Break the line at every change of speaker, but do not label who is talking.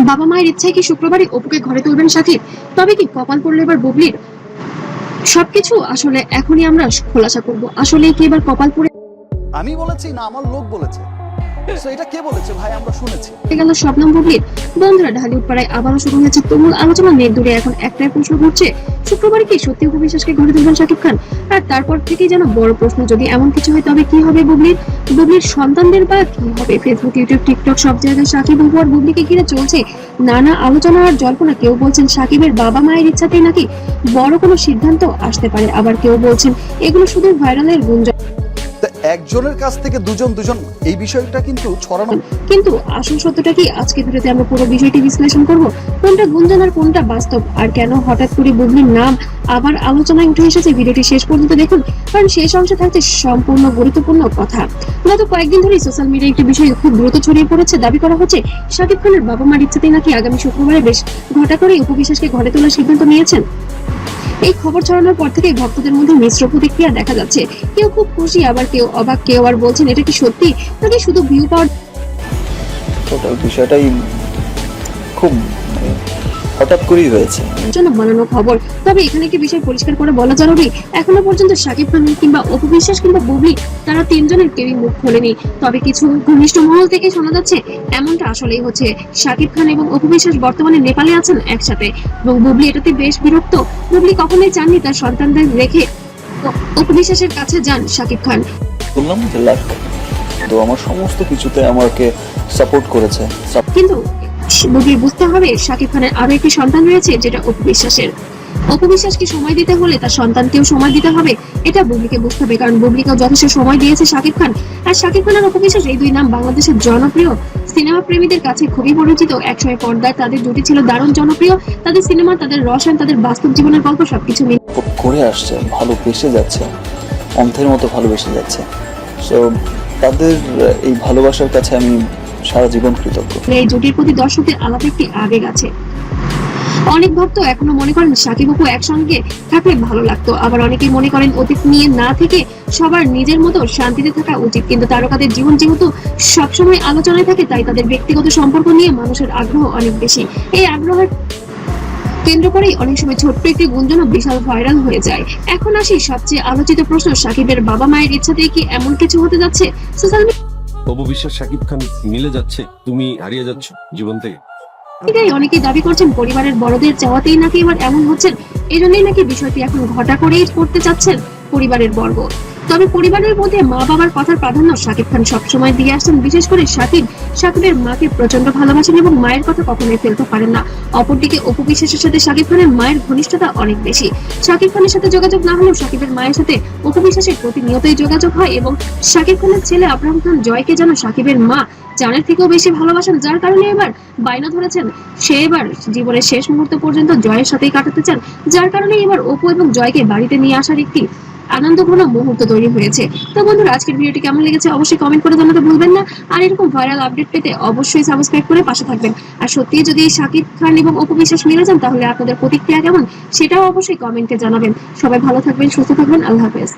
বাবা মায়ের ইচ্ছায় কি শুক্রবারই অপুকে ঘরে তুলবেন সাকিব? তবে কি কপাল পড়লো এবার বুবলির? সবকিছু আসলে এখনই আমরা খোলাসা করব। আসলেই কি এবার কপাল পড়ে
আমি বলেছি না আমার লোক বলেছে? তো এটা কে বলেছে ভাই? আমরা শুনেছি।
গেল শবনম বুবলির? বন্ধুরা, ঢালিউড পাড়ায় আবারও শুরু হয়েছে তুমুল আলোচনা। নেট দূরে এখন একটাই প্রশ্ন ঘুরছে, শুক্রবারে কি সত্যি অপু বিশ্বাসকে ঘরে তুলবেন শাকিব খান? আর তারপর থেকেই যেন বড় প্রশ্ন, যদি এমন কিছু হয় তবে কি হবে বুবলির সন্তানদের বা কি হবে? ফেসবুক, ইউটিউব, টিকটক সব জায়গায় শাকিব অপু আর বুবলিকে ঘিরে চলছে নানা আলোচনা আর জল্পনা। কেউ বলছেন শাকিবের বাবা মায়ের ইচ্ছাতেই নাকি বড় কোনো সিদ্ধান্ত আসতে পারে, আবার কেউ বলছেন এগুলো শুধু ভাইরালের গুঞ্জন।
একজনের কাছ থেকে দুজন এই বিষয়টা কিন্তু ছড়ানো।
কিন্তু আসল সত্যটা কি? আজকে ভিডিওতে আমরা পুরো বিষয়টি বিশ্লেষণ করব, কোনটা গুঞ্জন আর কোনটা বাস্তব, আর কেন হঠাৎ করে বুবলির নাম আবার আলোচনায় উঠে এসেছে। ভিডিওটি শেষ পর্যন্ত দেখুন, কারণ শেষ অংশে থাকছে সম্পূর্ণ গুরুত্বপূর্ণ কথা। গত কয়েকদিন ধরে সোশ্যাল মিডিয়ায় একটি বিষয় খুব দ্রুত ছড়িয়ে পড়েছে। দাবি করা হচ্ছে শাকিব খানের বাবা মার ইচ্ছাতেই নাকি আগামী শুক্রবারে বেশ ঘটা করে অপু বিশ্বাসকে ঘরে তোলার সিদ্ধান্ত নিয়েছেন। এই খবর ছড়ানোর পর থেকে ভক্তদের মধ্যে মিশ্র প্রতিক্রিয়া দেখা যাচ্ছে। কেউ খুব খুশি, আবার কেউ অবাক, কেউ আর বলছেন এটা কি সত্যি নাকি শুধু ভিউ পাওয়ার
বিষয়টাই খুব হঠাৎ করেই হয়েছে
জন্য বানানো খবর। তবে এখানে একটি বিষয় পরিষ্কার করে বলা জরুরি, এখনো পর্যন্ত শাকিব খান কিংবা অপু বিশ্বাস কিংবা বুবলি তারা তিনজনের কেউই মুখ খোলেনি। তবে কিছু ঘনিষ্ঠ মহল থেকে শোনা যাচ্ছে এমনটা আসলেই হচ্ছে। শাকিব খান এবং অপু বিশ্বাস বর্তমানে নেপালে আছেন একসাথে, এবং বুবলি এটাতে বেশ বিরক্ত। বুবলি কখনোই চাননি তার সন্তানদের রেখে অপু বিশ্বাসের কাছে যান শাকিব খান।
বললাম যে লাক তো আমার সমস্ত কিছুতে আমাকে সাপোর্ট করেছে।
কিন্তু বুবলির বুঝতে হবে শাকিব খানের আরো একটি সন্তান রয়েছে, যেটা অপু বিশ্বাসের। অপু বিশ্বাসকে সময় দিতে হলে তার সন্তানকেও সময় দিতে হবে, এটা বুবলিকে বুঝতে হবে। কারণ বুবলিকেও যথেষ্ট সময় দিয়েছে শাকিব খান। আর শাকিব খান আর অপু বিশ্বাস এই দুই নাম বাংলাদেশের জনপ্রিয় সিনেমা প্রেমীদের কাছে খুবই পরিচিত। একসময় পর্দায় তাদের জুটি ছিল দারুণ জনপ্রিয়। তাদের সিনেমা, তাদের রসায়ন, তাদের বাস্তব জীবনের গল্প সবকিছু মিলে
করে আসছে, ভালোবেসে যাচ্ছে, অন্ধের মতো ভালোবেসে যাচ্ছে। সো তাদের এই ভালোবাসার কাছে আমি সারা জীবন কৃতজ্ঞ।
এই জুটির প্রতি দর্শকদের আলাদা একটি আবেগ আছে। অনেক ভক্ত এখনো মনে করেন শাকিব অপু একসঙ্গে থাকলে ভালো লাগতো, আবার অনেকেই মনে করেন অতীত নিয়ে না থেকে সবার নিজের মতো শান্তিতে থাকা উচিত। কিন্তু তারকাদের জীবন যেহেতু সবসময় আলোচনায় থাকে, তাই তাদের ব্যক্তিগত সম্পর্ক নিয়ে মানুষের আগ্রহ অনেক বেশি। এই আগ্রহের কেন্দ্র করেই অনেক সময় ছোট্ট একটি গুঞ্জনও বিশাল ভাইরাল হয়ে যায়। এখন আসি সবচেয়ে আলোচিত প্রশ্ন, শাকিবের বাবা মায়ের ইচ্ছাতেই কি এমন কিছু হতে যাচ্ছে? সোশ্যাল
অপু বিশ্বাস শাকিব খান মিলে যাচ্ছে, তুমি হারিয়ে যাচ্ছ জীবন থেকে।
মিডিয়ায় অনেকেই দাবি করছেন পরিবারের বড়দের চাওয়াতেই নাকি এবার এমন হচ্ছেন। এই জন্যই নাকি বিষয়টি এখন ঘটা করেই করতে চাচ্ছেন পরিবারের বর্গ। তবে পরিবারের মধ্যে মা বাবার কথার প্রাধান্য শাকিব খান সবসময় দিয়ে আসছেন। বিশেষ করে শাকিবের মাকে প্রচন্ড ভালোবাসেন এবং মায়ের কথা কখনোই ফেলতে পারেন না। অপরদিকে অপু বিশ্বাসের সাথে শাকিব খানের মায়ের ঘনিষ্ঠতা অনেক বেশি। শাকিব খানের সাথে যোগাযোগ না হলেও শাকিবের মায়ের সাথে অপু বিশ্বাসের প্রতিনিয়তই যোগাযোগ হয়, এবং শাকিব খানের ছেলে আবরাম খান জয়কে যেন শাকিবের মা জানের থেকেও বেশি ভালোবাসেন, যার কারণে এবার বায়না ধরেছেন সে এবার জীবনের শেষ মুহূর্ত পর্যন্ত জয়ের সাথেই কাটাতে চান। যার কারণে এবার অপু এবং জয়কে বাড়িতে নিয়ে আসার একটি আনন্দঘন মুহূর্ত তৈরি হয়েছে। তো বন্ধুরা, আজকের ভিডিওটি কেমন লেগেছে অবশ্যই কমেন্ট করে জানাতে ভুলবেন না। আর এরকম ভাইরাল আপডেট পেতে অবশ্যই সাবস্ক্রাইব করে পাশে থাকবেন। আর সত্যি যদি শাকিব খান এবং অপু বিশ্বাস মিলে যান, তাহলে আপনাদের প্রতিক্রিয়া কেমন সেটাও অবশ্যই কমেন্টে জানাবেন। সবাই ভালো থাকবেন, সুস্থ থাকবেন, আল্লাহ হাফেজ।